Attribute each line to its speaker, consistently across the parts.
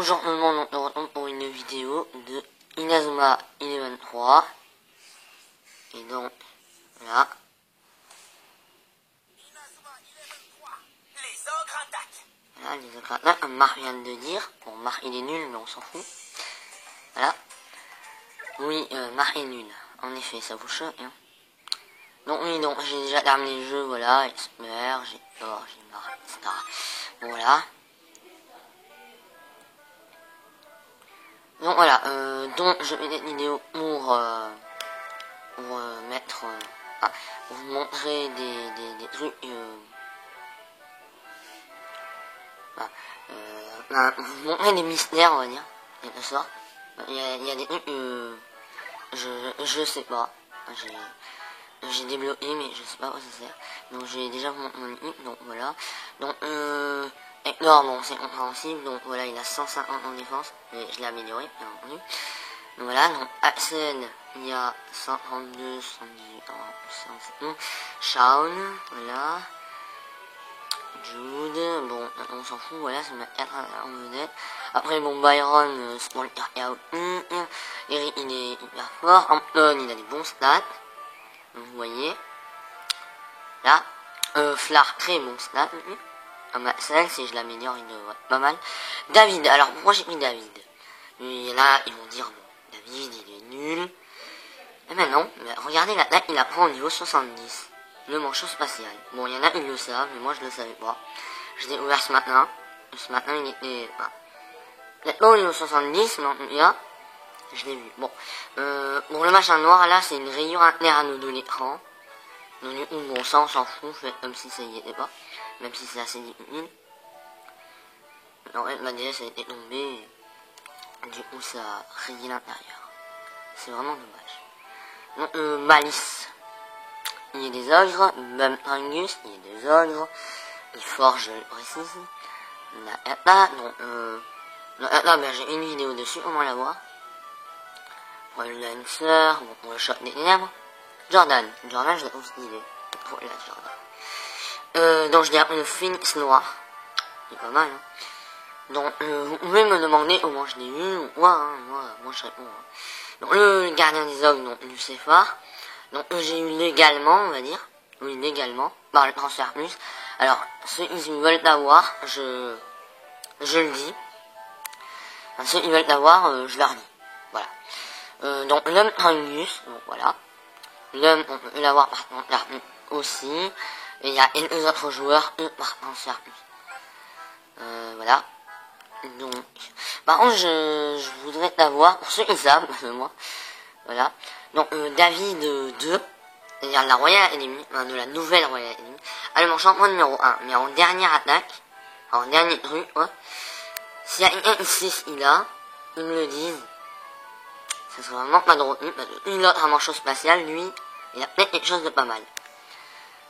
Speaker 1: Bonjour tout le monde, on se retrouve pour une vidéo de Inazuma 11-3. Et donc, là. Voilà, les ogres attaquent, comme Marc vient de dire. Bon, Marc il est nul, mais on s'en fout. Voilà. Oui, Marc est nul. En effet, ça vous choque, hein. Donc oui, donc j'ai déjà terminé le jeu, voilà. Il se meurt, j'ai peur, j'ai marre, etc. Bon, voilà. Donc voilà, donc je fais cette vidéo pour mettre, pour vous montrer des trucs, vous montrer des mystères, on va dire, quelque sorte. Il y a des trucs, je sais pas, j'ai débloqué, mais je sais pas quoi ça sert. Donc j'ai déjà mon équipe, donc voilà. Donc Hector, bon c'est compréhensible, donc voilà, il a 150 en défense, mais je l'ai amélioré, bien entendu. Donc voilà, donc Axel, il y a 132, 118, 117, Shaun, voilà. Jude, bon, on s'en fout, voilà, c'est ma 4 en vedette. Après, bon, Byron, c'est pour le out. Eric, il est hyper fort. Anton, il a des bons stats. Vous voyez. Là. Flar, très bon stats. Axel, si je l'améliore, il devrait être pas mal. David, alors pourquoi j'ai mis David? Et là, ils vont dire, bon, David, il est nul. Eh ben non, mais regardez là, il apprend au niveau 70. Le manchot spatial. Bon, il y en a qui le savent, mais moi je le savais pas. Je l'ai ouvert ce matin. Ce matin, il était... Peut-être pas au niveau 70, mais en tout cas, je l'ai vu. Bon, bon, le machin noir, là, c'est une rayure interne de l'écran. Donc, du coup, bon, ça, on s'en fout, fait comme si ça y était pas. Même si c'est assez difficile. En fait, ma DS a été tombée. Du coup, ça a rayé l'intérieur. C'est vraiment dommage. Donc, Malice. Il y a des ogres, même Angus, il y a des ogres, il forge, je précise. Là, donc, là, ben, j'ai une vidéo dessus, comment la voir. Pour le Lancer, bon, pour le shot des ténèbres. Jordan, je la trouve stylé. Pour la Jordan. Donc, je l'ai appris le Phoenix Noir. C'est pas mal, hein. Donc, vous pouvez me demander comment je l'ai eu, ou quoi, hein, moi je réponds. Hein. Donc, le gardien des ogres, donc, Lucéphare. Donc j'ai eu légalement, on va dire, oui légalement, par le transfert plus. Alors, ceux qui veulent l'avoir, je le dis. Enfin, ceux qui veulent l'avoir, je leur dis. Voilà. Donc l'homme Angus, donc voilà. L'homme, on peut l'avoir par contre là aussi. Et il y a quelques autres joueurs, eux, par transfert plus. Voilà. Donc, par contre, je voudrais l'avoir, pour ceux qui savent, moi. Voilà. Donc, David 2, c'est-à-dire la Royal Academy, de la nouvelle Royal Academy, a le enchantement numéro 1. Mais en dernière attaque, en dernier truc, ouais, s'il y a un 6 il a, ils me le disent, ça serait vraiment pas drôle, parce qu'une autre manchot spatial, lui, il a peut-être quelque chose de pas mal.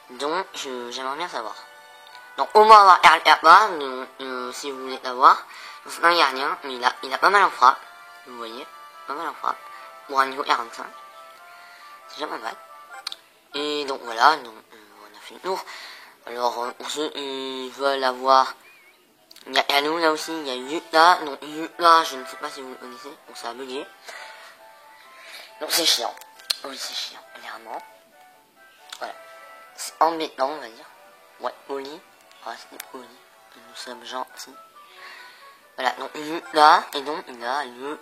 Speaker 1: Donc, j'aimerais bien savoir. Donc, au moins avoir RLRPA, si vous voulez l'avoir, c'est un gardien, mais il a pas mal en frappe, vous voyez, pas mal en frappe. Pour un niveau 45. C'est déjà pas mal. Et donc voilà, donc on a fait le tour. Alors pour ceux qui veulent avoir, il y a Yanou là aussi, il y a Yuta. Donc Yuta, je ne sais pas si vous le connaissez, donc ça a bugué. Donc c'est chiant. Oui c'est chiant, clairement. Voilà. C'est embêtant on va dire. Ouais, Oli. Ah c'était Oli. Nous sommes gentils. Voilà, donc Yuta, et donc il a le...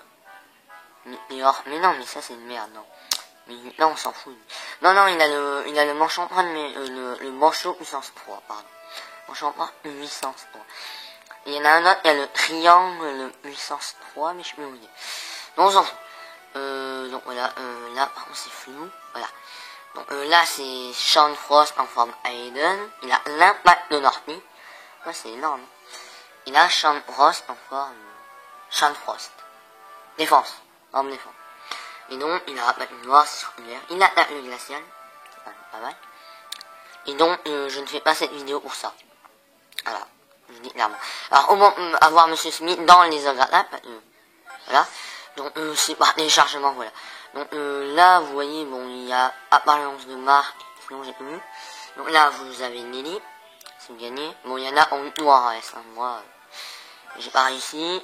Speaker 1: Mais non, mais ça c'est une merde, non. Mais là on s'en fout. Non, il a le manchon, mais le manchot puissance 3, pardon. Manchon puissance 3. Et il y en a un autre, il y a le triangle puissance 3, mais je peux oublier. Donc on s'en fout. Donc voilà, là par contre c'est flou. Voilà. Donc là c'est Sean Frost en forme Aiden. Il a l'impact de Northy. Ouais, c'est énorme. Il a Sean Frost en forme Sean Frost. Défense. Arme défense. Et donc, il a une noire circulaire. Il attaque le glacial. Pas mal. Et donc, je ne fais pas cette vidéo pour ça. Voilà. Je dis clairement. Alors, au moins, avoir Monsieur Smith dans les ogres voilà. Donc, c'est par téléchargement, voilà. Donc, là, vous voyez, bon, il y a apparence de marque. Sinon, j'ai plus. Donc, là, vous avez Nelly. Si vous gagnez. Bon, il y en a en noir, hein, moi, j'ai pas réussi.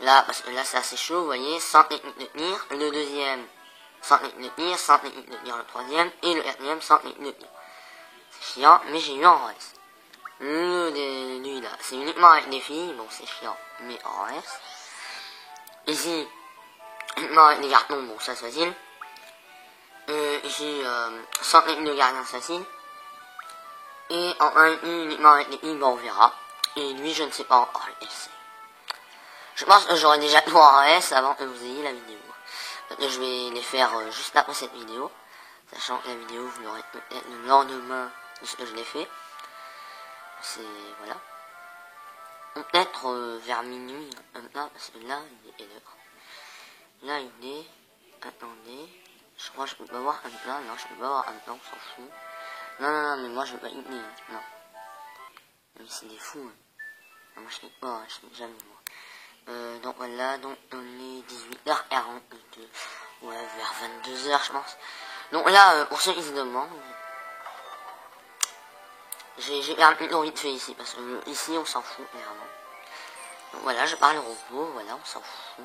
Speaker 1: Là, parce que là, c'est assez chaud, vous voyez, 100 techniques de tenir. Le deuxième, 100 techniques de tenir, 100 techniques de tenir le troisième, et le quatrième, 100 techniques de tenir. C'est chiant, mais j'ai eu en reste. Lui là, c'est uniquement avec des filles, bon c'est chiant, mais en reste. Ici, uniquement avec des cartons, bon ça c'est facile. Ici, 100 techniques de gardien facile. Et en 1 uniquement avec des i, bon on verra. Et lui, je ne sais pas encore l'essayer. Je pense que j'aurai déjà tout en reste avant que vous ayez la vidéo. Parce que je vais les faire juste après cette vidéo. Sachant que la vidéo, vous l'aurez peut-être le lendemain de ce que je l'ai fait. C'est, voilà. Peut-être vers minuit, là, parce que là, il est quelle heure? Là, il est, attendez, je crois que je peux pas voir un plat, non, je peux pas voir un plat, on s'en fout. Non, mais moi, je veux pas y tenir, non. Mais c'est des fous, hein. Non, moi, je sais pas, je sais jamais, moi. Donc voilà, donc on est 18h42, ouais, vers 22h, je pense. Donc là, pour ceux qui se demandent, j'ai un peu vite fait ici, parce que ici, on s'en fout, clairement. Donc voilà, je parle robot, voilà, on s'en fout.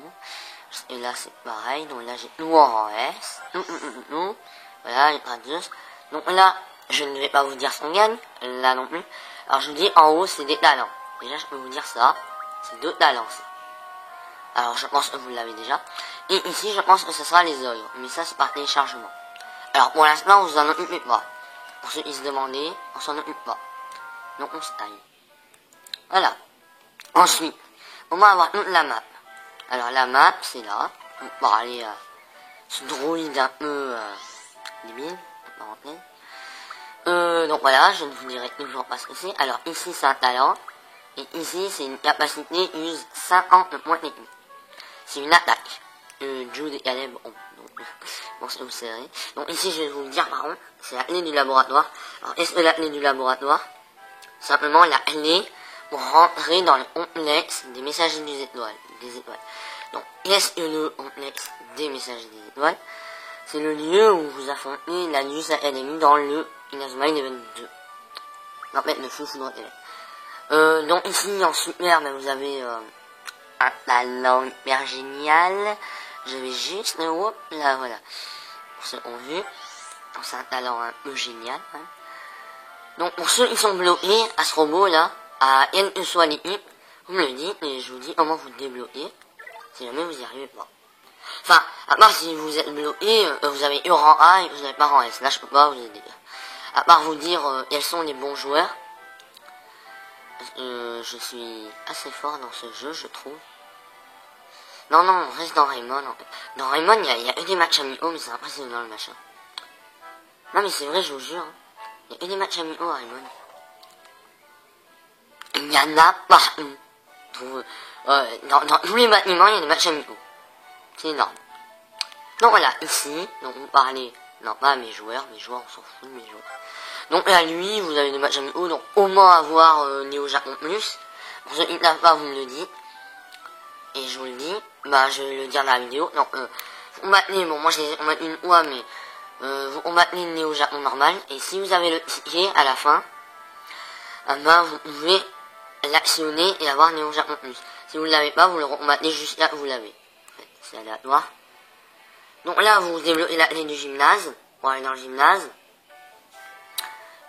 Speaker 1: Et là, c'est pareil, donc là, j'ai tout en S. Voilà, les radius. Donc là, je ne vais pas vous dire ce qu'on gagne, là non plus. Alors, je vous dis, en haut, c'est des talents. Déjà, je peux vous dire ça, c'est 2 talents, ça. Alors, je pense que vous l'avez déjà. Et ici, je pense que ce sera les œuvres. Mais ça, c'est par téléchargement. Alors, pour l'instant, on vous en occupe pas. Pour ceux qui se demandaient, on s'en occupe pas. Donc, on se taille. Voilà. Ensuite, on va avoir toute la map. Alors, la map, c'est là. On va aller ce droïde un peu débile. Donc, voilà, je ne vous dirai toujours pas ce que c'est. Alors, ici, c'est un talent. Et ici, c'est une capacité use 50 points techniques. C'est une attaque. Jude et Caleb, bon, c'est vous savez. Donc ici, je vais vous le dire par contre, c'est la clé du laboratoire. Alors, est-ce que la clé du laboratoire? Simplement la clé pour rentrer dans le complexe des messagers des étoiles. Donc, qu'est-ce que le complexe des messagers des étoiles? C'est le lieu où vous affrontez la Luce Academy dans le Inazuma Eleven 2. En fait, le fou foudre élève. Donc ici, en super, ben, vous avez un talent hyper génial. Je vais juste le haut, là voilà. Pour ceux qui ont vu, c'est un talent un peu génial. Hein. Donc pour ceux qui sont bloqués à ce robot là, à quelle que soit l'équipe, vous me le dites et je vous dis comment vous le débloquez. Si jamais vous y arrivez pas. Enfin, à part si vous êtes bloqué, vous avez eu rang A et vous n'avez pas rang S. Là je peux pas vous aider. À part vous dire quels sont les bons joueurs. Je suis assez fort dans ce jeu, je trouve. Non, on reste dans Raymond. En fait. Dans Raymond, il y a que des matchs amicaux, mais c'est impressionnant le machin. Non, mais c'est vrai, je vous jure. Hein. Il y a que des matchs amicaux à Raymond. Il y en a partout. Dans tous les bâtiments, il y a des matchs amicaux. C'est énorme. Donc voilà, ici, donc vous parlez, non pas à mes joueurs, on s'en fout de mes joueurs. Donc là, lui, vous avez des matchs amicaux, donc au moins avoir Néo Japon Plus. Pour ceux qui ne savent pas, vous me le dites. Et je vous le dis, bah je vais le dire dans la vidéo. Donc vous combattez, bon moi je les ai combattus une fois, mais vous combattez le Néo Japon normal. Et si vous avez le ticket à la fin, bah vous pouvez l'actionner et avoir Néo Japon Plus. Si vous ne l'avez pas, vous le combattez juste là où vous l'avez. En fait, c'est aléatoire. Donc là, vous débloquez la clé du gymnase, pour aller dans le gymnase.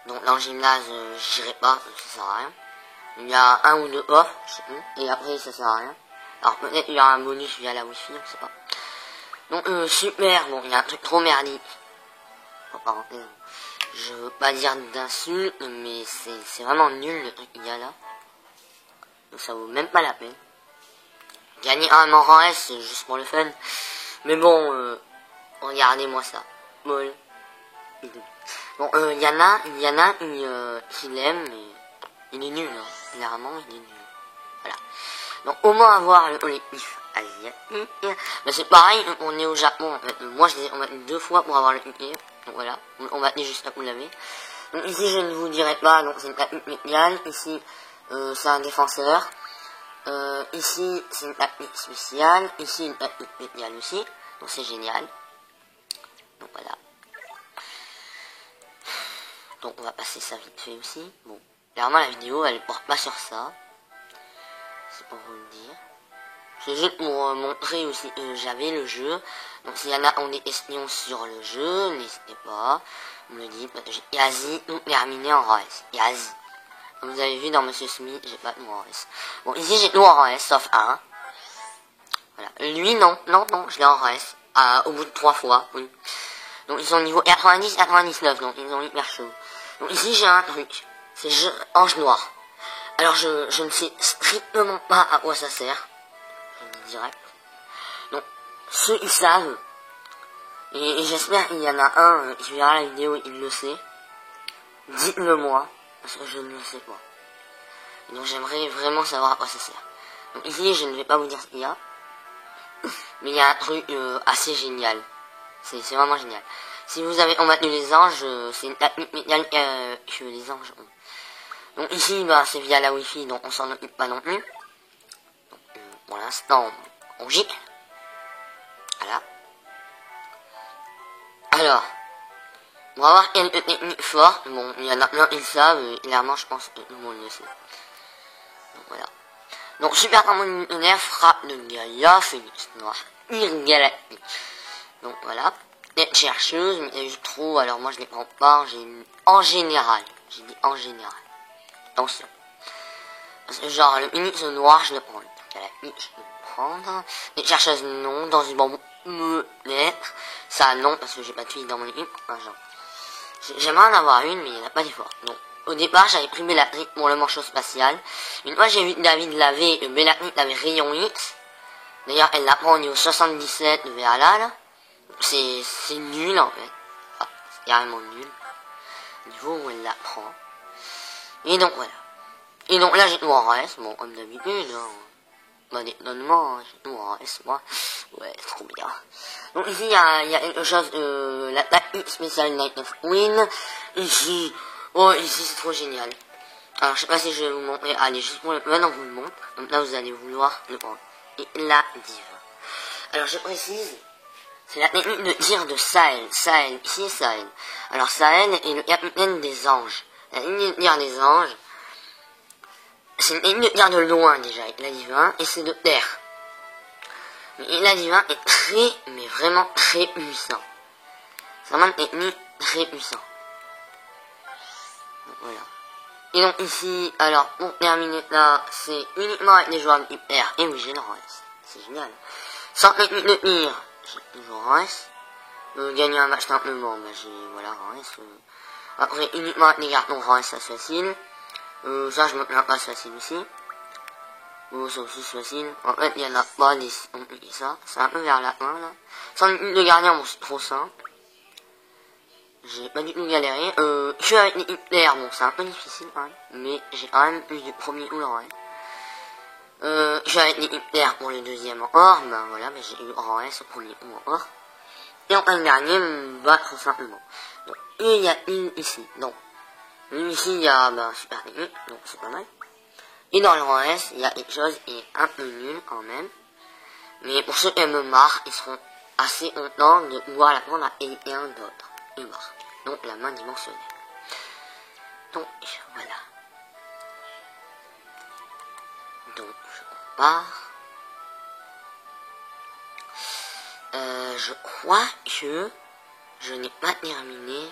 Speaker 1: Donc dans le gymnase, je dirais pas, ça sert à rien. Il y a un ou deux offres, je sais plus, et après ça sert à rien. Alors peut-être il y aura un bonus via la wifi, on sait pas. Donc super, bon, il y a un truc trop merdique. En parenthèse, je veux pas dire d'insulte, mais c'est vraiment nul le truc qu'il y a là. Donc ça vaut même pas la peine. Gagner un rang S, c'est juste pour le fun. Mais bon, regardez-moi ça. Bon, il y en a qui l'aime, mais il est nul, hein. Clairement, il est nul. Voilà. Donc, au moins avoir le collectif asiatique. Mais c'est pareil, on est au Japon, en fait. Moi, je les ai combattus 2 fois pour avoir le collectif. Donc, voilà. On va tenir juste là où vous l'avez. Donc, ici, je ne vous dirai pas, donc, c'est une tactique médiane. Ici, c'est un défenseur. Ici, c'est une tactique spéciale. Ici, une tactique médiane aussi. Donc, c'est génial. Donc, voilà. Donc on va passer ça vite fait aussi. Bon, clairement la vidéo elle porte pas sur ça. C'est pour vous le dire. C'est juste pour montrer aussi que j'avais le jeu. Donc s'il y en a ont des questions sur le jeu, n'hésitez pas. Vous me le dites. J'ai quasi tout terminé en RS. Quasi. Comme vous avez vu dans Monsieur Smith, j'ai pas tout en RS. Bon, ici j'ai tout en RS, sauf un. Voilà. Lui, non, je l'ai en RS. Au bout de 3 fois, oui. Donc ils sont au niveau 90, 99, donc ils ont hyper chaud. Donc ici j'ai un truc. C'est ange noir. Alors je ne sais strictement pas à quoi ça sert. Je le dis direct. Donc, ceux qui savent, et j'espère qu'il y en a un qui verra la vidéo et il le sait, dites-le moi, parce que je ne le sais pas. Et donc j'aimerais vraiment savoir à quoi ça sert. Donc ici je ne vais pas vous dire ce qu'il y a, mais il y a un truc assez génial. C'est vraiment génial. Si vous avez combattu les anges, c'est une technique mécanique que les anges ont. Donc ici, bah, c'est via la Wi-Fi, donc on s'en occupe pas non plus. Donc, pour l'instant, on gît. Voilà. Alors, on va voir quelques techniques fortes. Bon, il y en a plein qui le savent, clairement, je pense que tout le monde le sait. Donc voilà. Donc, super combo militaire, frappe de Gaïa, Phoenix Noir, Galactique. Donc voilà. Les chercheuses, mais il y a eu trop, alors moi je les prends pas, en général. J'ai dit en général. Attention. Parce que genre, le Phoenix Noir, je le prends. Galactique, je peux le prendre. Les chercheuses, non. Dans une bombe, peut-être. Ça, non, parce que j'ai pas de filles dans mon équipe. Enfin, genre. J'aimerais en avoir une, mais il n'y en a pas d'effort. Donc, au départ, j'avais pris Bellatrix pour le manchot spatial. Une fois, j'ai vu David laver, Bellatrix avait Rayon X. D'ailleurs, elle la prend au niveau 77 de VALA, là. C'est nul, en fait. Ah, c'est carrément nul. Au niveau où elle la prend. Et donc, voilà. Et donc, là, j'ai tout en reste. Bon, comme d'habitude, hein. Bah, d'étonnement, j'ai tout en reste, moi. Ouais, c'est trop bien. Donc, ici, il y a quelque chose, l'attaque spéciale Night of Queen. Ici, oh, ici, c'est trop génial. Alors, je sais pas si je vais vous montrer. Allez, juste pour maintenant, vous le montre. Comme là, vous allez vouloir le prendre. Et la diva. Alors, je précise, c'est la technique de tir de Sahel. Sahel, ici, Sahel. Alors, Sahel est le capitaine des anges. La technique de tir des anges, c'est une technique de tir de loin, déjà, avec la divin, et c'est de terre. Mais la divin est très, mais vraiment très puissant. C'est vraiment une technique très puissante. Donc, voilà. Et donc ici, alors pour terminer là, c'est uniquement avec les joueurs de hyper. Et oui, j'ai le reste. C'est génial. Sans technique de tir, j'ai toujours reste. Gagner un match simplement, bah j'ai, voilà, reste. Après, uniquement avec les cartons reste, ça c'est facile. Ça, je me plains pas, c'est facile aussi. Ça aussi c'est facile. En fait, il y en a pas des, ça. C'est un peu vers la fin, là. Sans technique de gardien, bon, c'est trop simple. J'ai pas du tout galéré. Je suis avec les Hitler, bon c'est un peu difficile quand même, mais j'ai quand même eu du premier coup l'oreille. Je suis avec les Hitler pour le deuxième en or, ben voilà, ben j'ai eu en S au premier coup en or. Et en un dernier, me battre tout simplement. Donc, il y a une ici, donc, une ici il y a, ben, super technique, donc c'est pas mal. Et dans le RS, il y a quelque chose qui est un peu nul quand même. Mais pour ceux qui me marrent, ils seront assez contents de pouvoir la prendre à quelqu'un d'autre. Donc la main dimensionnelle. Donc voilà. Donc je compare. Je crois que je n'ai pas terminé.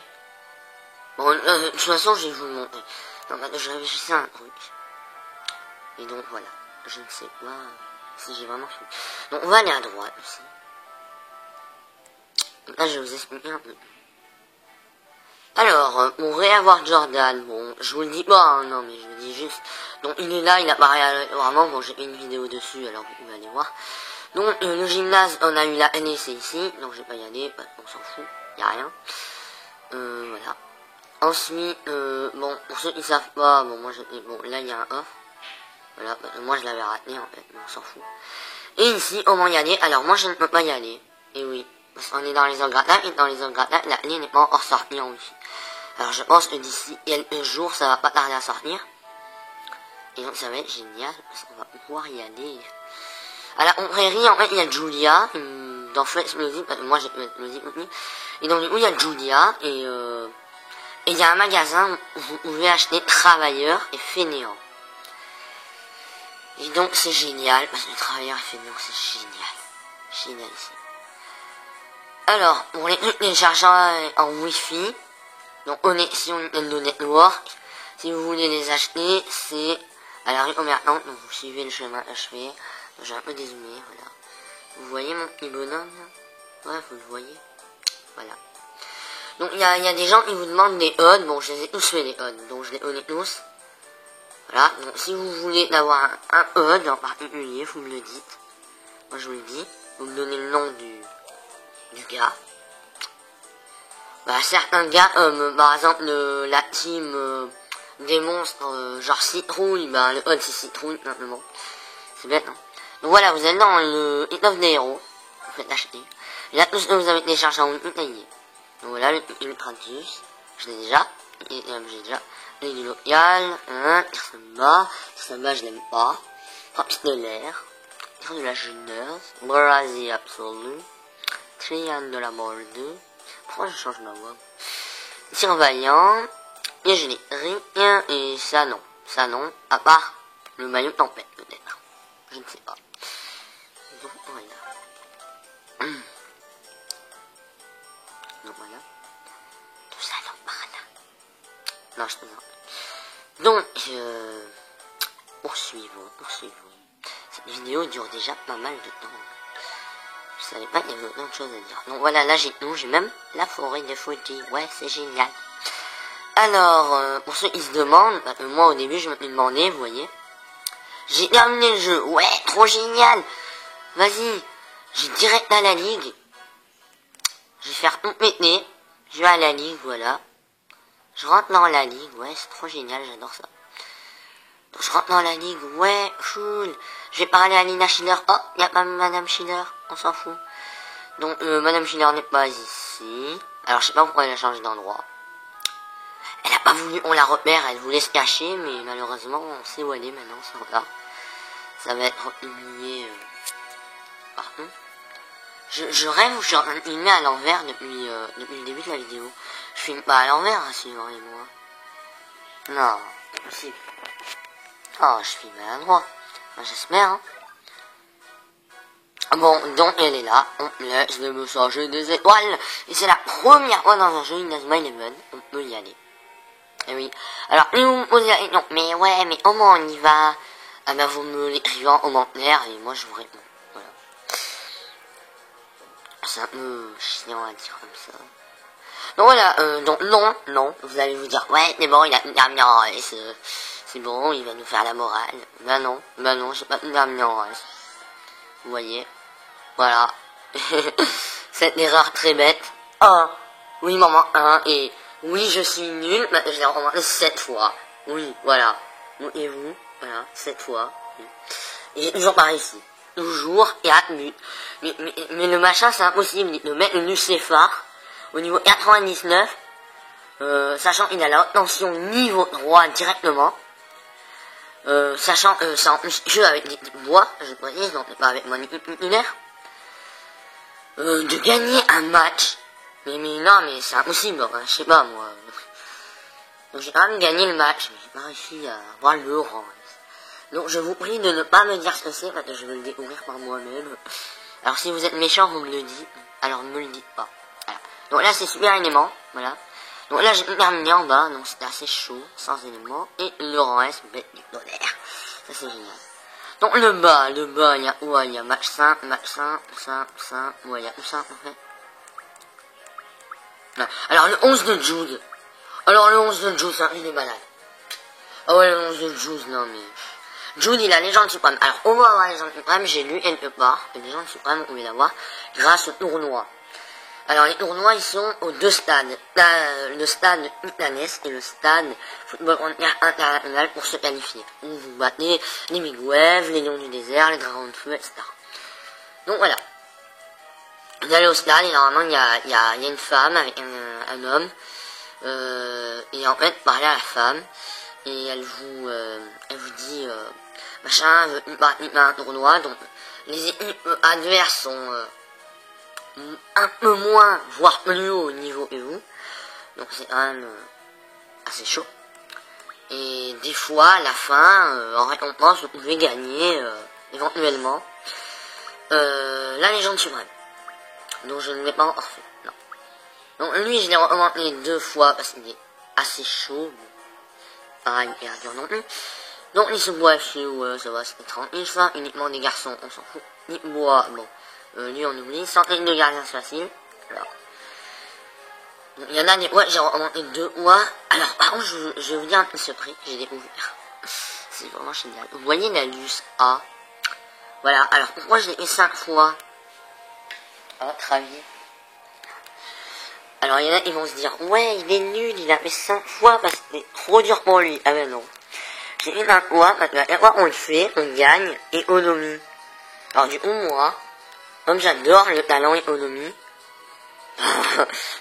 Speaker 1: Bon, de toute façon, je vais vous le montrer. Non, bah, je réfléchissais à un truc. Et donc voilà. Je ne sais pas si j'ai vraiment fini. Donc on va aller à droite aussi. Là, je vais vous expliquer un peu. Alors, pour réavoir Jordan, bon, je vous le dis pas, hein, non, mais je vous dis juste. Donc, il est là, il apparaît vraiment, bon, j'ai fait une vidéo dessus, alors vous pouvez aller voir. Donc, le gymnase, on a eu la NEC ici, donc je vais pas y aller, on s'en fout, y a rien. Voilà. Ensuite, bon, pour ceux qui savent pas, bon, moi, bon, là, il y a un off. Voilà, moi, je l'avais raté, en fait, mais on s'en fout. Et ici, comment y aller? Alors, moi, je ne peux pas y aller. Et oui. Parce qu'on est dans les engrenages, et dans les engrenages, la ligne n'est pas encore sortie en wifi. Alors je pense que d'ici quelques jours, ça va pas tarder à sortir. Et donc ça va être génial, parce qu'on va pouvoir y aller. À la prairie, en fait, il y a Julia, dans Feu Explosif, parce que moi j'ai Feu Explosif aussi. Et donc du coup, il y a Julia, et il y a un magasin où vous pouvez acheter Travailleurs et Fainéants. Et donc c'est génial, parce que le travailleur fait non, c'est génial. Génial ici. Alors, pour les téléchargements en Wi-Fi, donc connexion Nintendo Network, si vous voulez les acheter, c'est à la rue Commerçante, donc vous suivez le chemin achevé. J'ai un peu dézoomé, voilà. Vous voyez mon petit bonhomme là? Ouais, vous le voyez. Voilà. Donc il y a des gens qui vous demandent des HUD, bon je les ai tous fait les HUD, donc je les connais tous. Voilà, donc si vous voulez avoir un HUD en particulier, vous me le dites. Moi je vous le dis, vous me donnez le nom du gars. Bah certains gars, par exemple la team des monstres genre citrouille, bah le HUD c'est citrouille simplement. C'est bête hein. Donc voilà, vous êtes dans le Hit of the Hero, vous faites acheter. Et là tout ce que vous avez téléchargé en détaillé. Donc voilà le Ultratus, je l'ai déjà, j'ai déjà. Les du local, Samba je l'aime pas. Frappe de l'air, de la jeunesse, Brasier absolu, Triangle de la mort 2. Pourquoi je change ma voix? Surveillant, et je l'ai rien, et ça non, à part le maillot tempête peut-être, je ne sais pas. Donc voilà. Donc voilà. Tout ça non par là. Non, je te dis. Donc, poursuivons. Cette vidéo dure déjà pas mal de temps. Je savais pas qu'il y avait autant de choses à dire. Donc voilà, là j'ai même la forêt de Fuji. Ouais, c'est génial. Alors, pour ceux qui se demandent, moi au début je me demandais, vous voyez. J'ai terminé le jeu. Ouais, trop génial. Vas-y, j'ai direct à la ligue. Je vais faire tout péter. Je vais à la ligue, voilà. Je rentre dans la ligue, ouais, c'est trop génial, j'adore ça. Donc je rentre dans la ligue, ouais, cool. Je vais parler à Lina Schiller. Oh, il n'y a pas Madame Schiller, on s'en fout. Donc Madame Schiller n'est pas ici. Alors je sais pas pourquoi elle a changé d'endroit. Elle a pas voulu, on la repère, elle voulait se cacher, mais malheureusement on sait où elle est maintenant, c'est là. Ça va être humilié partout. Je rêve où je suis en train de filmer à l'envers depuis le début de la vidéo. Je filme pas à l'envers, sinon, et moi. Non, c'est possible. Oh, je filme à l'endroit. Enfin, j'espère, hein. Bon, donc elle est là. On laisse le message des étoiles. Et c'est la première fois dans un jeu Inazuma Eleven. On peut y aller. Et oui. Alors, vous me posez la question, mais ouais, mais comment on y va? Ah ben, vous me l'écrivez en commentaire et moi je vous réponds. Voilà. C'est un peu chiant à dire comme ça. Donc voilà, donc non, vous allez vous dire, ouais, mais bon, il a une dernière race, c'est bon, il va nous faire la morale. Ben non, j'ai pas une dernière race. Vous voyez, voilà. Cette erreur très bête. Oui, maman, et oui, je suis nul, mais je l'ai remarqué 7 fois. Oui, voilà. Et vous, voilà, 7 fois. Oui. Et toujours par ici. Toujours, et à but. Mais le machin, c'est impossible de mettre le Lucéphare au niveau 99, sachant qu'il a la haute tension niveau 3 directement, sachant c'est en jeu avec des bois, je précise, donc pas avec manipulaire, de gagner un match. Mais non, mais c'est impossible, hein, je sais pas moi. Donc j'ai quand même gagné le match, mais j'ai pas réussi à avoir le rang. Donc je vous prie de ne pas me dire ce que c'est, parce que je vais le découvrir par moi-même. Alors si vous êtes méchant, vous me le dites, alors ne me le dites pas. Voilà. Donc là c'est super élément, voilà. Donc là j'ai terminé en bas, donc c'était assez chaud, sans éléments. Et le rang S, bête du tonnerre. Ça c'est génial. Donc le bas, il y a quoi? Il y a match 5, ouais, il y a tout ça en fait. Ouais. Alors le 11 de Jude. Alors le 11 de Jude, ça il est malade. Ah ouais, le 11 de Jude, non mais... Jude, il a Légende Suprême. Alors, on va avoir Légende Suprême, j'ai lu quelque part que Légende Suprême, on pouvait l'avoir grâce au tournoi. Alors, les tournois, ils sont aux deux stades. Le stade Utanes et le stade Football International pour se qualifier. Où vous battez les Miguev, les Lions du Désert, les Dragons de Feu, etc. Donc, voilà. Vous allez au stade et normalement, il y a une femme avec un homme. Et en fait, parler à la femme. Et elle vous dit, machin, un tournoi, donc les équipes adverses sont un peu moins, voire plus haut au niveau que vous, donc c'est quand même assez chaud. Et des fois, à la fin, en récompense, vous pouvez gagner, éventuellement, la légende suprême. Donc je ne l'ai pas encore fait, non. Donc lui, je l'ai augmenté 2 fois parce qu'il est assez chaud. Pareil, il est dur non plus. Donc il se boit feu, ça va, c'est 30 000 fois, uniquement des garçons, on s'en fout. Il boit, bon, lui on oublie, centaines de gardiens faciles. Alors, il y en a des fois, j'ai augmenté 2 fois. Alors par contre, je vais vous dire un petit secret que j'ai découvert. C'est vraiment génial. Vous voyez la luce A. Voilà, alors pourquoi je l'ai fait 5 fois à votre avis? Alors il y en a qui vont se dire, ouais, il est nul, il a fait 5 fois parce que c'est trop dur pour lui. Ah ben non. J'ai une fois, parce que la fois on le fait, on gagne économie. Alors du coup, moi, comme j'adore le talent économie,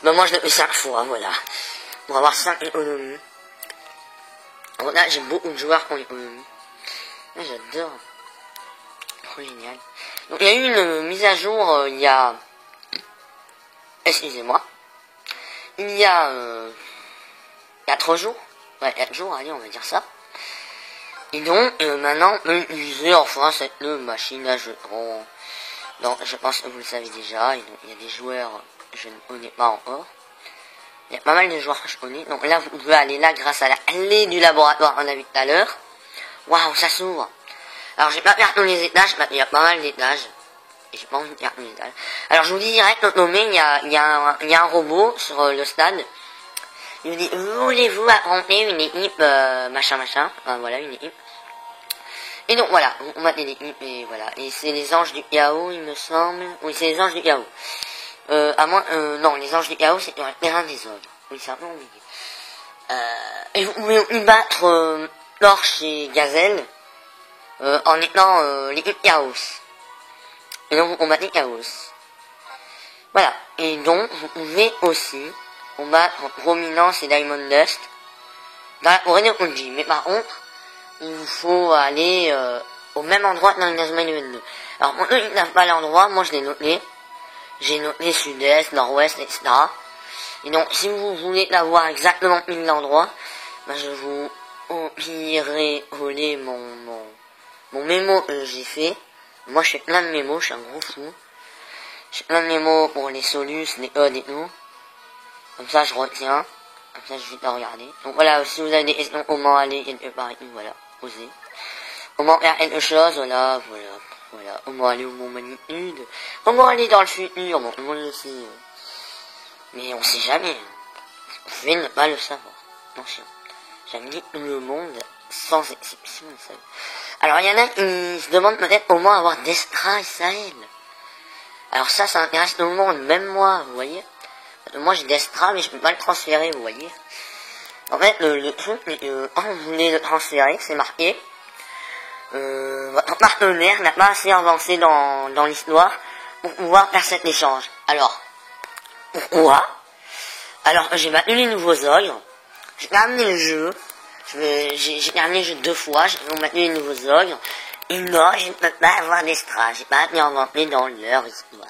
Speaker 1: ben moi je le fais 5 fois, voilà. Pour avoir 5 économies. Alors là, j'ai beaucoup de joueurs qui ont économie. Là, j'adore. Trop génial. Donc il y a eu une mise à jour il y a... Excusez-moi. Il y a 4 jours. Ouais, 4 jours, allez, on va dire ça. Et donc, maintenant, on peut utiliser enfin cette machine à jetons. Donc, je pense que vous le savez déjà. Et donc, il y a des joueurs que je ne connais pas encore. Il y a pas mal de joueurs que je connais. Donc là, vous pouvez aller là grâce à la clé du laboratoire qu'on a vu tout à l'heure. Waouh, ça s'ouvre. Alors, j'ai pas faire tous les étages, parce qu'il y a pas mal d'étages. Et j'ai pas envie de faire tous les étages. Alors, je vous dis direct, il y a un robot sur le stade. Il me dit, voulez-vous affronter une équipe, machin, voilà, une équipe. Et donc, voilà, on va des équipes, et voilà. Et c'est les anges du chaos, il me semble. Oui, c'est les anges du chaos. À moins, non, les anges du chaos, c'est dans le terrain des ogres. Oui, c'est un peu compliqué. Et vous pouvez battre, Torche et Gazelle, en étant, l'équipe chaos. Et donc, vous combattez chaos. Voilà. Et donc, vous pouvez aussi combattre Prominence et Diamond Dust dans la forêt de Konji. Mais par contre, il vous faut aller au même endroit dans l'Inazuma Level 2. Alors pour eux, ils n'avent pas l'endroit, moi je l'ai noté. J'ai noté sud-est, nord-ouest, etc. Et donc, si vous voulez l'avoir exactement pile l'endroit, ben, je vous opierai voler mon mémo que j'ai fait. Moi, je fais plein de mémos, je suis un gros fou. Je fais plein de mémos pour les solus, les codes et tout. Comme ça, je retiens. Comme ça, je vais pas regarder. Donc voilà, si vous avez des questions, comment aller quelque part et tout, voilà, posez. Comment faire quelque chose, voilà. Comment aller au monde magnitude. Comment aller dans le futur, bon, tout le monde le sait. Mais on sait jamais. Vous pouvez ne pas le savoir. Attention. J'aime dit le monde, sans exception, le savez. Alors, il y en a qui se demandent peut-être comment avoir Destra et Sahel. Alors ça intéresse tout le monde, même moi, vous voyez. Moi j'ai Destra, mais je peux pas le transférer, vous voyez. En fait, le truc, quand vous voulez le transférer, c'est marqué. Votre partenaire n'a pas assez avancé dans l'histoire pour pouvoir faire cet échange. Alors, pourquoi? Alors, j'ai battu les nouveaux ogres. J'ai terminé le jeu. J'ai terminé le jeu 2 fois. J'ai battu les nouveaux ogres. Et non, je ne peux pas avoir Destra. J'ai pas été inventé dans leur histoire.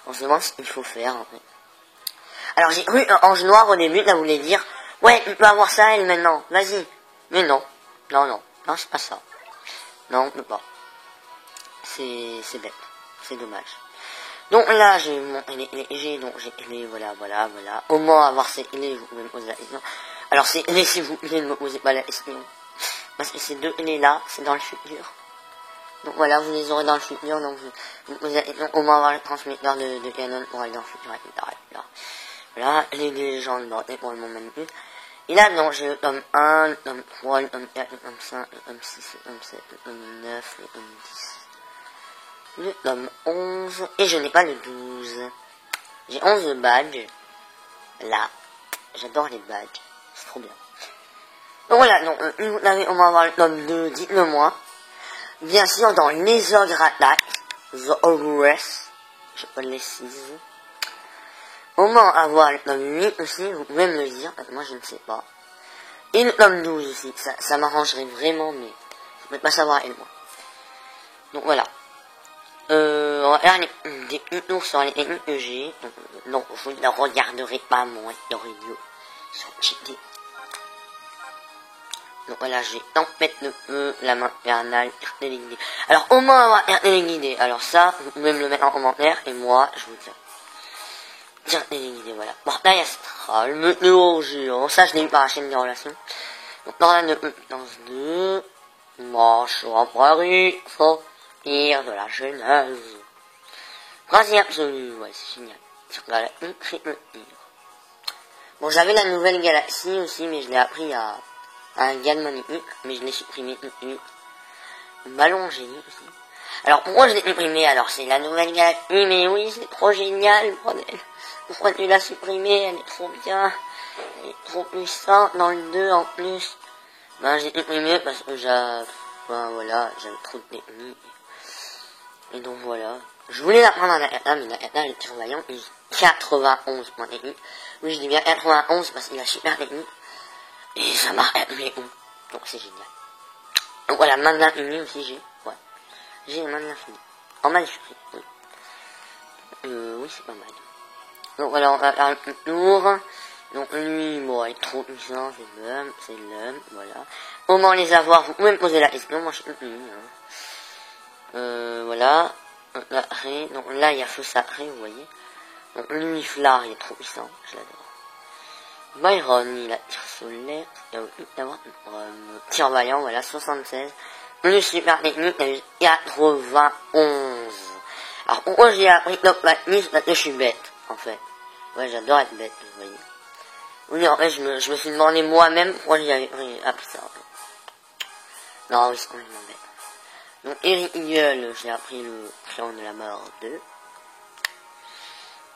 Speaker 1: On se demande ce qu'il faut faire, en fait. Alors j'ai cru Ange Noir au début, ça voulait dire, ouais, tu peux avoir ça elle maintenant, vas-y. Mais non, non, c'est pas ça. Non, on peut pas. C'est bête, c'est dommage. Donc là, j'ai mon donc j'ai clé, voilà. Au moins avoir ces clés, vous pouvez me poser la question. Alors c'est clés, s'il vous plaît, ne me posez pas la question. Parce que ces 2 clés là, c'est dans le futur. Donc voilà, vous les aurez dans le futur, donc vous posez la question, au moins avoir le transmetteur de Canon pour aller dans le futur, etc. Voilà, les légendes bordées pour le moment magnifique. Et là, donc, j'ai le tome 1, le tome 3, le tome 4, le tome 5, le tome 6, le tome 7, le tome 9, le tome 10, le tome 11, et je n'ai pas le 12. J'ai 11 badges. Là, j'adore les badges. C'est trop bien. Donc voilà, donc, vous avez au moins avoir le tome 2, dites-le moi. Bien sûr, dans les ogres attaques, The Ogress, je peux le laisser. Comment avoir le tome 8 aussi, vous pouvez me le dire, parce que moi je ne sais pas. Et le tome 12 aussi, ça m'arrangerait vraiment, mais je ne peux pas savoir et moi. Donc voilà. On va faire des petits tours sur les techniques que j'ai. Donc vous ne regarderez pas mon idiot sur GD. Donc voilà, j'ai tempête de feu, la main infernale, air téléguidé. Alors au moins avoir air téléguidé. Alors ça, vous pouvez me le mettre en commentaire et moi, je vous dis. Air téléguidé, voilà. Portail astral, météo géant. Ça, je l'ai eu par la chaîne des relations. Donc dans de puissance 2, marche à Paris, sortir de la Genèse. Principe absolu, ouais, c'est génial. Sur la triple tir. Bon, j'avais la nouvelle galaxie aussi, mais je l'ai appris à un gars de mon mais je l'ai supprimé. Ballon génie aussi. Alors pourquoi je l'ai supprimé? Alors c'est la nouvelle galaxie, mais oui, c'est trop génial, bordel. Pourquoi tu l'as supprimé? Elle est trop bien. Elle est trop puissante dans le 2 en plus. Ben j'ai supprimé parce que voilà, j'avais trop de techniques. Et donc voilà. Je voulais la prendre en Nakata, mais Nakata elle est surveillant, il est 91 points techniques. Oui, je dis bien 91 parce qu'il a super technique. Et ça marche à tous les coups. Donc c'est génial. Donc voilà, main de l'infini aussi j'ai. Ouais. J'ai la main de l'infini. En manuscrit, oui. Oui, c'est pas mal. Donc voilà, on va faire un petit tour. Donc lui, bon, il est trop puissant, c'est l'homme, voilà. Comment les avoir, vous pouvez me poser la question, moi je sais plus. Voilà. Donc là, il y a feu sacré, vous voyez. Donc lui, Flar, il est trop puissant, je l'adore. Byron, il a tir solaire, il y a tir vaillant, voilà, 76. Le super technique, il y a 91. Alors pourquoi j'ai appris Top Matnis? Parce que je suis bête, en fait. Ouais, j'adore être bête, vous voyez. Oui, en fait, je me suis demandé moi-même pourquoi j'avais appris ça. Non, oui, c'est complètement bête. Donc, Eric Eagle, j'ai appris le clan de la mort 2.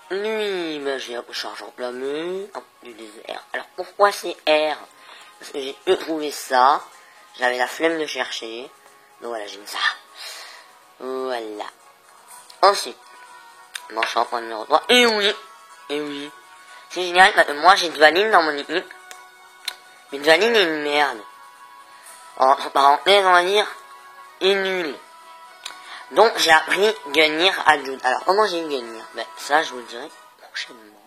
Speaker 1: Lui, ben, j'ai appris charge enflammée, du désert. Alors, pourquoi c'est R? Parce que j'ai pu trouver ça. J'avais la flemme de chercher. Donc voilà, j'ai mis ça. Voilà. Ensuite, manche en point numéro 3. Et oui. C'est génial parce que moi, j'ai de Valine dans mon équipe. Mais de Valine est une merde. Entre parenthèses, on va dire, est nul. Donc j'ai appris Gunir à Jude. Alors comment j'ai eu Gunir? Ben ça je vous le dirai prochainement.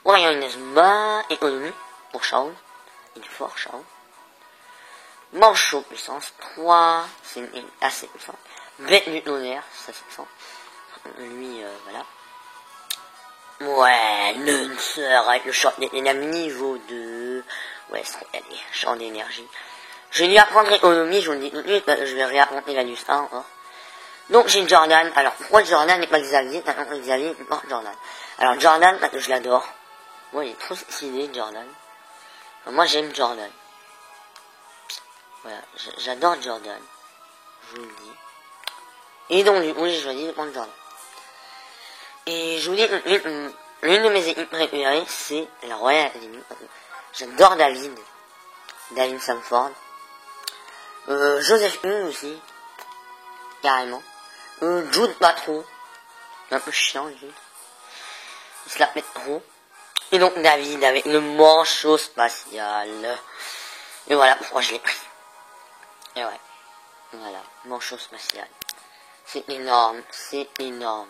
Speaker 1: Warrior Inazuma, économie pour Shaun. Il est fort Shaun. Manchot puissance 3, c'est assez puissant. Bête du tonnerre, ça c'est puissant. Lui voilà. Ouais, Lancer avec le short d'énergie niveau 2. Ouais, c'est allez, champ d'énergie. Je vais lui apprendre économie, je vous le dis tout de suite, je vais réapprendre la Luce 1 encore. Donc j'ai Jordan. Alors pourquoi Jordan n'est pas Xavier? Maintenant Xavier n'est pas Jordan. Alors Jordan, parce que je l'adore. Moi il est trop stylé Jordan. Enfin, moi j'aime Jordan. Voilà, j'adore Jordan. Je vous le dis. Et donc du coup j'ai choisi de prendre Jordan. Et je vous dis, l'une de mes équipes préférées, c'est la Royal Academy. J'adore David. David Samford. Joseph Hume aussi. Carrément. Jude pas trop. Un peu chiant, Jude. Il se la pète trop. Et donc David avec le manchot spatial. Et voilà pourquoi je l'ai pris. Et ouais. Voilà. Manchot spatial. C'est énorme. C'est énorme.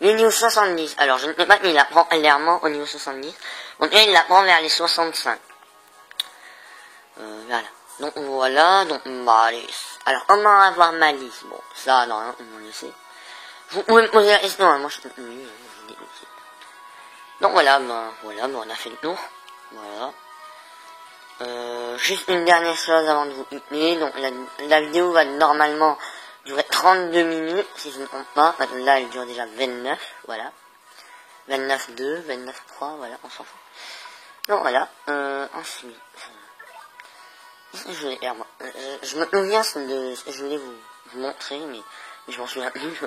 Speaker 1: Le niveau 70. Alors je ne sais pas qu'il apprend clairement au niveau 70. Donc il l'apprend vers les 65. Voilà. Donc voilà. Donc Malice. Alors comment avoir Malice? Bon, ça non, on le sait. Vous pouvez me poser la question, hein, moi je suis nul, je vous dis tout de suite. Donc voilà, on a fait le tour. Voilà. Juste une dernière chose avant de vous quitter. Donc la vidéo va normalement durer 32 minutes, si je ne me trompe pas. Parce que là, elle dure déjà 29, voilà. 29.2, 29.3, voilà, on s'en fout. Donc voilà, ensuite. Qu'est-ce que je voulais faire, moi? Je me souviens de ce que je voulais vous montrer, mais je m'en souviens plus.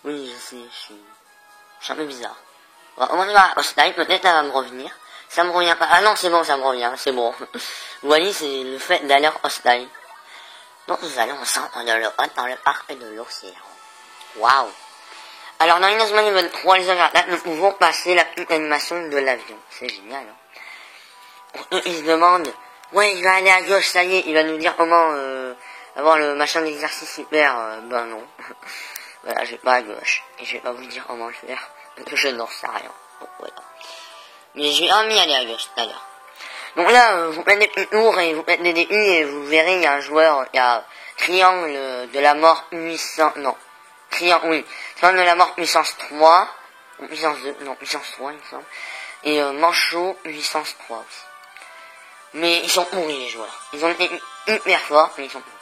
Speaker 1: Oui, je sais, je suis un peu bizarre. On va voir au style, peut-être elle va me revenir. Ça me revient pas. Ah non, c'est bon, ça me revient, c'est bon. Vous voyez, c'est le fait d'aller au style. Donc nous allons au centre de l'eau, dans le parc de l'océan. Waouh! Alors dans Inazuma Level 3, les avatars, nous pouvons passer la petite animation de l'avion. C'est génial, hein. Il se demande, ouais, il va aller à gauche, ça y est, il va nous dire comment avoir le machin d'exercice super. Ben non. Voilà, je vais pas à gauche. Et je vais pas vous dire comment le faire. Parce que je n'en sais rien. Donc voilà. Mais je vais y aller à gauche tout à l'heure. Donc là, vous mettez des plus lourds et vous mettez des U et vous verrez, il y a un joueur, il y a Triangle de la mort 800, non. Triangle, oui. Triangle de la mort puissance 3, ou puissance 2, non, puissance 3, il me semble. Et Manchot, puissance 3 aussi. Mais ils sont pourris, les joueurs. Ils ont été hyper forts, mais ils sont pourris.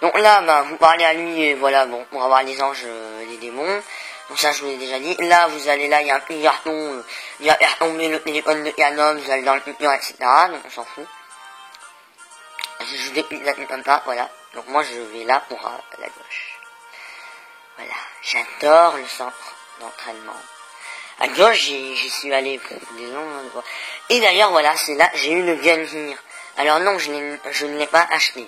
Speaker 1: Donc là, bah, vous parlez à lui, et voilà, bon, pour avoir les anges, les démons. Donc ça, je vous l'ai déjà dit. Là, vous allez là, il y a un petit carton, il va faire tomber le téléphone de Canon, vous allez dans le futur, etc. Donc on s'en fout. Je déplie la comme ça, voilà. Donc moi, je vais là pour la gauche. Voilà. J'adore le centre d'entraînement. À gauche, j'y suis allé pour des ans. Et d'ailleurs, voilà, c'est là, j'ai eu le Gunhir. Alors non, je ne l'ai pas acheté.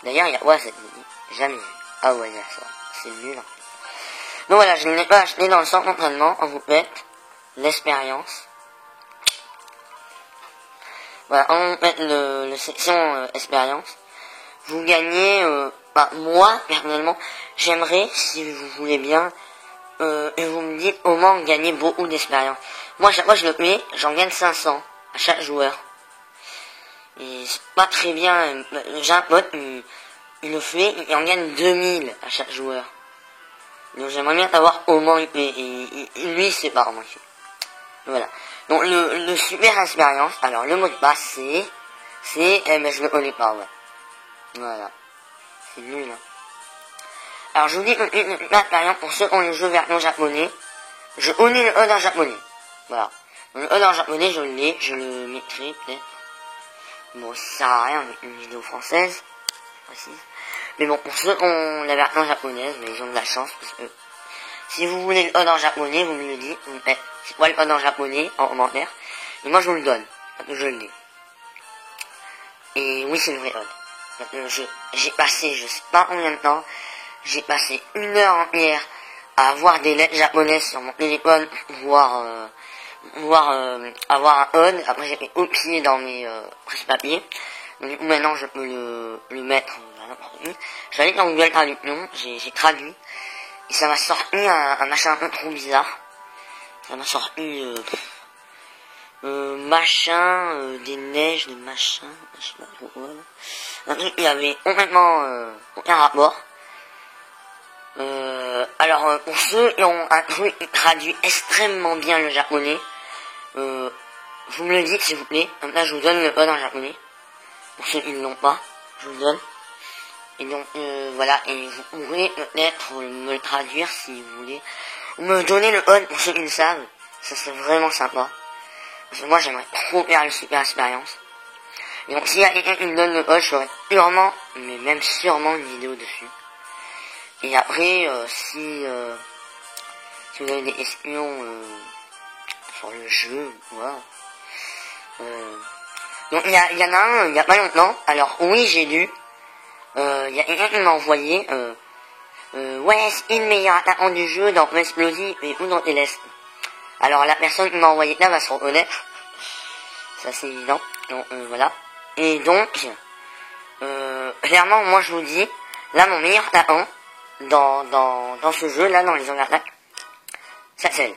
Speaker 1: D'ailleurs, il y a, ouais, cette vidéo. Jamais vu. Ah ouais, il y a ça. C'est nul. Hein. Donc voilà, je ne l'ai pas acheté dans le centre d'entraînement. On vous met l'expérience. Voilà, on vous met le section expérience. Vous gagnez, bah, moi, personnellement, j'aimerais, si vous voulez bien, et vous me dites au moins gagner beaucoup d'expérience. Moi, chaque fois je le mets, j'en gagne 500 à chaque joueur. Et c'est pas très bien. J'ai un pote, il le fait, il en gagne 2000 à chaque joueur. Donc j'aimerais bien avoir au moins, et lui c'est pas vraiment fait. Voilà. Donc le super expérience, alors le mot de passe c'est, mais je le connais pas, ouais. Voilà. C'est nul, hein. Alors je vous dis par exemple, pour ceux qui ont les jeux version japonais, je connais le E en japonais. Voilà. Le E en japonais, je l'ai, je le mettrai peut-être. Bon, ça sert à rien, mais une vidéo française, précise. Mais bon, pour ceux qui ont la version japonaise, mais ils ont de la chance, parce que si vous voulez le E en japonais, vous me le dites, vous me faites, c'est quoi le E en japonais, en commentaire, et moi je vous le donne, parce que je l'ai. Et oui, c'est le vrai E. J'ai passé, je sais pas combien de temps, j'ai passé 1 heure entière à avoir des lettres japonaises sur mon téléphone pour pouvoir avoir un on. Après j'ai fait copier dans mes presse-papiers. Donc du coup maintenant je peux le mettre à n'importe où. J'allais dans Google Traduction, j'ai traduit. Et ça m'a sorti un machin un peu trop bizarre. Ça m'a sorti machin, des neiges, des machins, je sais pas trop quoi. Un truc qui avait complètement aucun rapport. Alors pour ceux qui ont un truc qui traduit extrêmement bien le japonais, vous me le dites s'il vous plaît. Comme là je vous donne le E en japonais. Pour ceux qui ne l'ont pas, je vous le donne. Et donc voilà, et vous pourrez peut-être me le traduire si vous voulez. Ou me donner le E pour ceux qui le savent. Ça serait vraiment sympa. Parce que moi j'aimerais trop faire une super expérience. Et donc s'il y a quelqu'un qui me donne le E, je ferai sûrement, mais même sûrement une vidéo dessus. Et après, si vous avez des questions sur le jeu, voilà. Donc il y en a un, il y a pas longtemps. Alors oui, j'ai lu. Il y a quelqu'un qui m'a envoyé. Ouais, c'est le meilleur attaquant du jeu dans Explosive et ou dans LS. Alors la personne qui m'a envoyé là va se reconnaître. Ça c'est évident. Donc voilà. Et donc, clairement, moi je vous dis, là mon meilleur attaquant dans ce jeu là, dans les zones d'attaque, c'est Axel.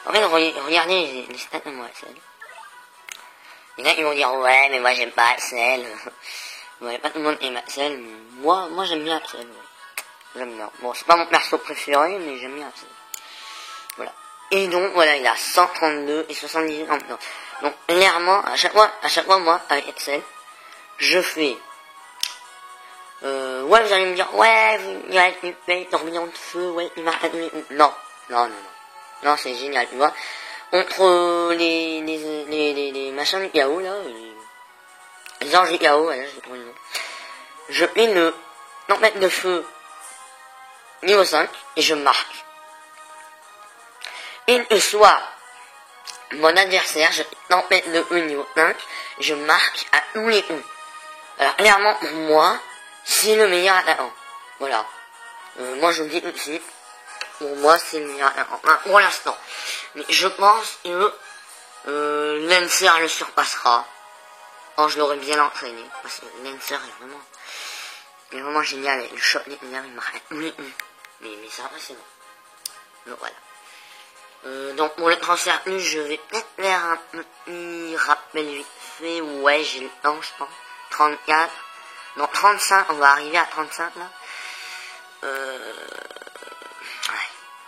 Speaker 1: En fait, regardez les stats de moi, Axel. Il y en a qui vont dire, ouais, mais moi j'aime pas Axel. Ouais, pas tout le monde aime Axel, mais moi j'aime bien Axel. Ouais. J'aime bien. Bon, c'est pas mon perso préféré, mais j'aime bien Axel. Voilà. Et donc, voilà, il a 132 et 78 en même temps. Donc, clairement, à chaque fois, moi, avec Axel, je fais, ouais, vous allez me dire, ouais, il a une paye, tourbillon de feu, ouais, il m'a non, non, c'est génial, tu vois. Entre les machins du chaos, là, les anges du chaos, voilà, j'ai trouvé le nom. Je mets le tempête de feu niveau 5, et je marque. Et le soir, mon adversaire, je tempête de feu niveau 5, je marque à tous les coups. Alors, clairement, pour moi, c'est le meilleur attaquant. Voilà. Moi, je le dis tout de suite. Pour moi, c'est le meilleur attaquant. Enfin, pour l'instant. Mais je pense que Lancer le surpassera. Quand je l'aurais bien entraîné. Parce que Lancer est vraiment génial. Et le shot, il m'arrête. Mais ça va, c'est bon. Donc voilà. Donc pour le transfert, je vais peut-être faire un petit rappel vite fait, ouais, j'ai le temps, je pense. 34. Non, 35, on va arriver à 35, là. Ouais.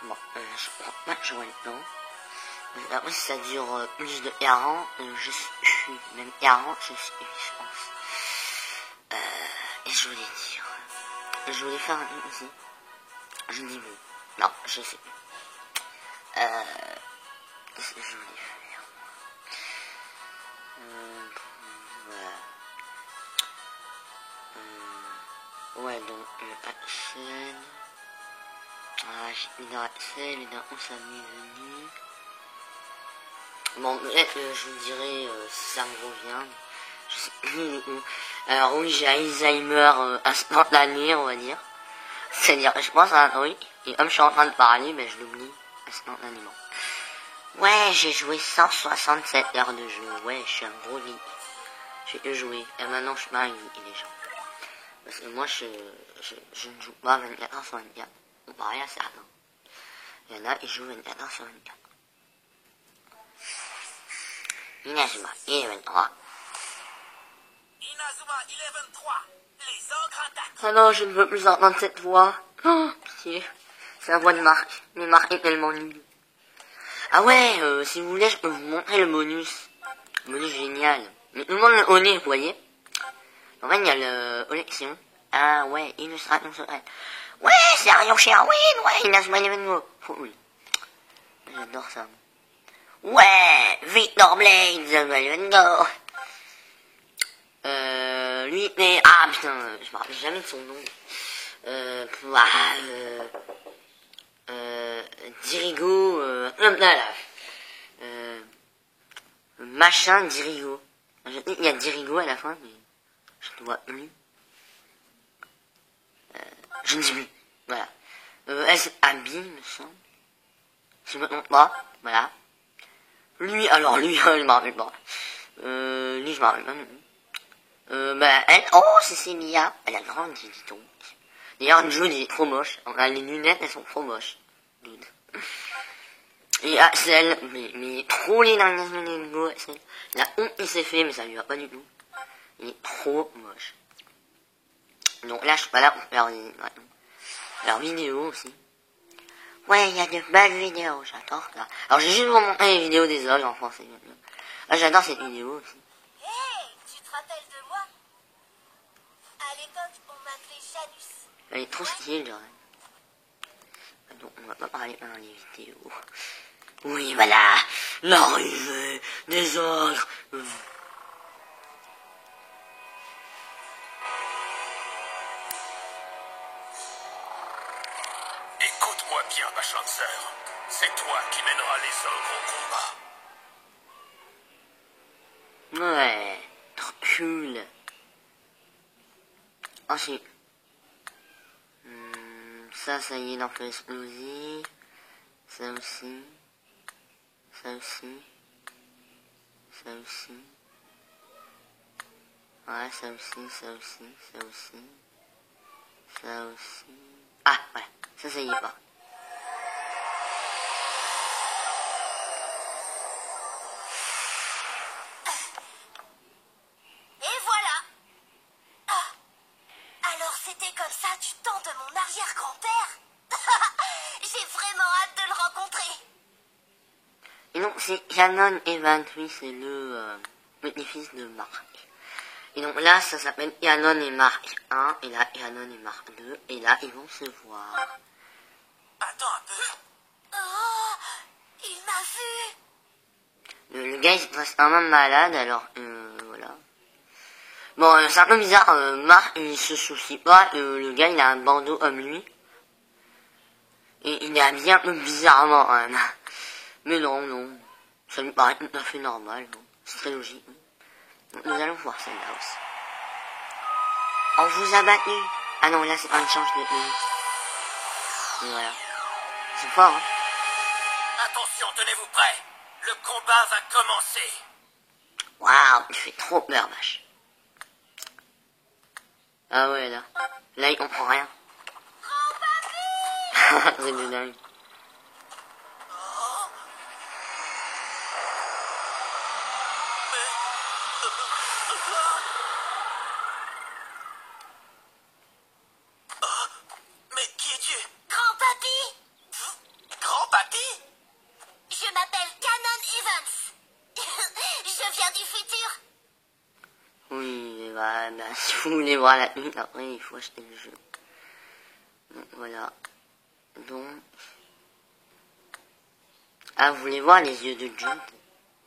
Speaker 1: Bon, je crois pas que j'aurai le temps. Après, si ça dure plus de 40, je suis même 40, je pense. Et je voulais dire... Je voulais faire un truc aussi. Je dis oui. Non, je sais plus. Qu'est-ce que je voulais faire? Voilà. Ouais, donc, Axel. Ah, j'ai mis dans Axel et dans où ça m'est venu. Bon, peut-être je vous dirai si ça me revient. Je sais plus où. Alors oui, j'ai Alzheimer instantané, on va dire. C'est-à-dire, je pense à un truc, et comme je suis en train de parler, ben je l'oublie instantanément. Ouais, j'ai joué 167 heures de jeu. Ouais, je suis un gros geek. J'ai que joué. Et maintenant, je suis pas un geek, les gens. Parce que moi, je ne joue pas 24 heures sur 24. Pareil à certains. Il y en a qui jouent 24 heures sur 24. Inazuma, il est 23.
Speaker 2: Inazuma, il est 23. Les ogres attaquent.
Speaker 1: Ah non, je ne veux plus entendre cette voix. Oh, pitié. C'est la voix de Marc. Mais Marc est tellement nul. Ah ouais, si vous voulez, je peux vous montrer le bonus. Le bonus génial. Mais tout le monde le connaît, vous voyez. En fait, il y a le collection. Ah ouais, illustration secrète. Ouais, c'est Arion chez Arwin, ouais, Inazuma Eleven oui. J'adore ça. Ouais, Victor Blades, Eleven Go. Lui, mais, ah putain, je me rappelle jamais de son nom. Dirigo, machin Dirigo. Il y a Dirigo à la fin, mais je ne vois plus. Je ne sais plus. Voilà. Est-ce Abby, me semble. Si je me trompe pas. Voilà. Lui, alors lui, je m'en rappelle pas. Lui, je m'en rappelle pas. Ben, elle, oh, c'est Célia. Elle a grandi, dis donc. D'ailleurs, Jude est trop moche. Les lunettes, elles sont trop moches. Jude. Et Axel, mais trop les dernières minutes, Axel. La honte il s'est fait, mais ça lui va pas du tout. Il est trop moche. Donc là, je suis pas là pour faire leurs vidéos aussi. Ouais, il y a de belles vidéos, j'adore ça. Alors, j'ai juste vous montrer les vidéos des ogres en français. Ah, j'adore cette vidéo aussi.
Speaker 2: Hey, tu te rappelles de moi? À l'époque, on m'appelait Janus.
Speaker 1: Elle est trop stylée, genre. Donc, on va pas parler pendant les vidéos. Oui, voilà, l'arrivée des ogres.
Speaker 2: Écoute-moi bien, ma chante sœur. C'est toi qui mèneras les ogres au combat.
Speaker 1: Ouais, trop cool. Ensuite, ça y est, dans fait exploser. Ça aussi. Ça aussi. Ça aussi. Ouais, ça aussi, ça aussi, ça aussi. Ça aussi. Ah, voilà. Ça y est pas.
Speaker 2: Et voilà. Ah, alors c'était comme ça du temps de mon arrière-grand-père. J'ai vraiment hâte de le rencontrer.
Speaker 1: Et donc, c'est Canon Event, oui, c'est le petit-fils de Marc. Et donc là, ça s'appelle Canon et Marc 1, et là, Canon et Marc 2, et là, ils vont se voir.
Speaker 2: Attends un peu. Oh, il m'a vu.
Speaker 1: Le gars, il se passe un peu malade, alors, voilà. Bon, c'est un peu bizarre, Marc, il se soucie pas, le gars, il a un bandeau comme lui. Et il est habillé un peu bizarrement, quand même. Mais non, ça lui paraît tout à fait normal, bon. C'est très logique. Donc, nous allons voir celle-là aussi. On vous a battu. Ah non, là, c'est pas une chance de une. Voilà. C'est fort, hein.
Speaker 2: Attention, tenez-vous prêts. Le combat va commencer.
Speaker 1: Waouh, il fait trop peur, vache. Ah ouais, là. Là, il comprend rien. C'est de dingue. si vous voulez voir la tenue, après il faut acheter le jeu. Donc voilà. Donc... Ah, vous voulez voir les yeux de Jude?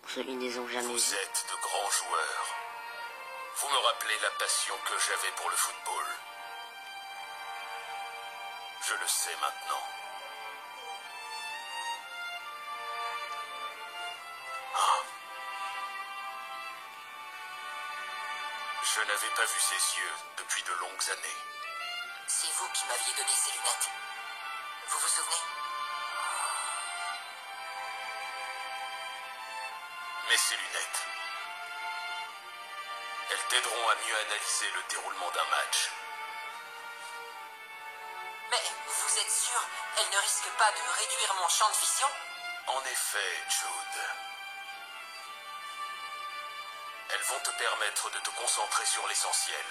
Speaker 1: Pour ceux qui ne les ont jamais vus.
Speaker 3: Vous êtes de grands joueurs. Vous me rappelez la passion que j'avais pour le football. Je le sais maintenant. Je n'avais pas vu ses yeux depuis de longues années.
Speaker 2: C'est vous qui m'aviez donné ces lunettes. Vous vous souvenez?
Speaker 3: Mais ces lunettes, elles t'aideront à mieux analyser le déroulement d'un match.
Speaker 2: Mais vous êtes sûr, elles ne risquent pas de réduire mon champ de vision?
Speaker 3: En effet, Jude. Elles vont te permettre de te concentrer sur l'essentiel.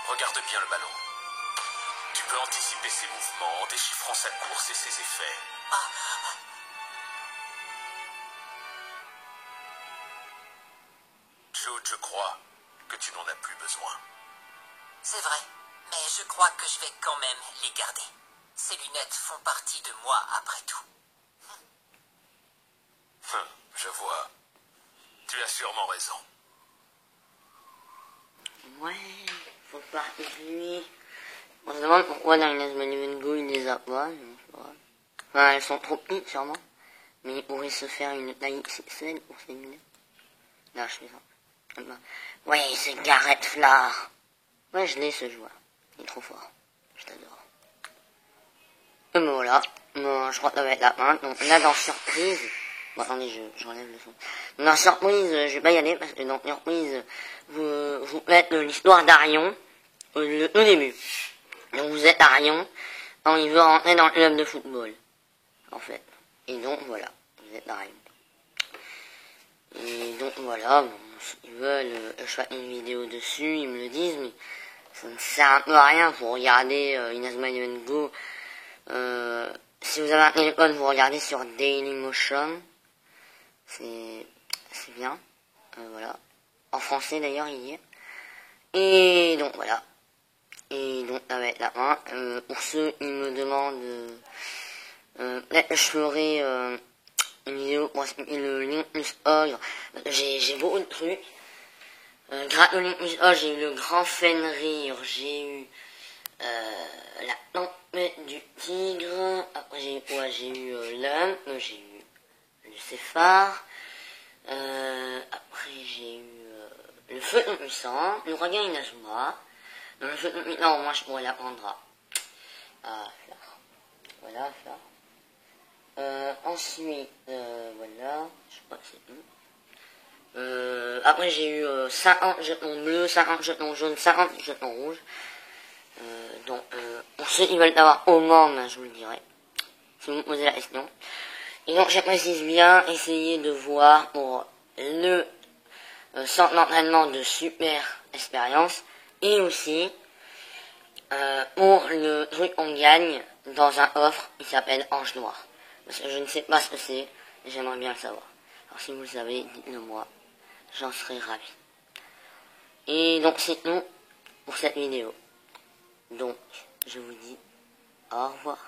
Speaker 3: Regarde bien le ballon. Tu peux anticiper ses mouvements en déchiffrant sa course et ses effets. Jude, je crois que tu n'en as plus besoin.
Speaker 2: C'est vrai, mais je crois que je vais quand même les garder. Ces lunettes font partie de moi après tout.
Speaker 3: Je vois. Tu as sûrement raison.
Speaker 1: Ouais, faut partir de lui. On se demande pourquoi dans Inazuma Eleven Go il les a pas. Enfin, elles sont trop petites sûrement. Mais il pourrait se faire une taille XXL pour ces lunettes. Là, je fais ça. Ouais, c'est Garrett Flower. Ouais, je l'ai ce joueur. Il est trop fort. Je t'adore. Et ben voilà. Bon, je crois que ça va être la fin. Donc là, dans Surprise... Bon, attendez, je relève le son. Dans Surprise, je vais pas y aller parce que dans Surprise, vous faites l'histoire d'Arion au début. Donc vous êtes Arion, quand il veut rentrer dans le club de football. En fait. Et donc voilà, vous êtes Arion. Et donc voilà, bon, s'ils veulent, je fais une vidéo dessus, ils me le disent, mais ça ne sert un peu à rien pour regarder Inazuma Eleven Go. Si vous avez un téléphone, vous regardez sur Dailymotion. C'est bien. Voilà. En français d'ailleurs, il y est. Et donc voilà. Et donc ça va être la fin. Pour ceux qui me demandent, peut-être que je ferai une vidéo pour expliquer le Link plus Ogre. J'ai beaucoup de trucs. Grâce au Link plus Ogre, j'ai eu le Grand Fenrir, j'ai eu la tempête du tigre. Après j'ai eu quoi? J'ai eu l'âme, j'ai eu le Céphare. Après j'ai eu le feu de puissant, le regain Inazuma. Dans le feu de puissant, moi je pourrais l'apprendre à faire. Voilà, faire. Ensuite, voilà, je crois que c'est tout. Après j'ai eu 50 jetons bleus, 50 jetons jaunes, 50 jetons rouges. Donc, pour ceux qui veulent avoir au moins, je vous le dirai. Si vous me posez la question. Et donc, je précise bien, essayez de voir pour le centre d'entraînement de super expérience. Et aussi, pour le truc qu'on gagne dans un offre qui s'appelle Ange Noir. Parce que je ne sais pas ce que c'est, et j'aimerais bien le savoir. Alors si vous le savez, dites-le moi. J'en serais ravi. Et donc, c'est tout pour cette vidéo. Donc, je vous dis au revoir.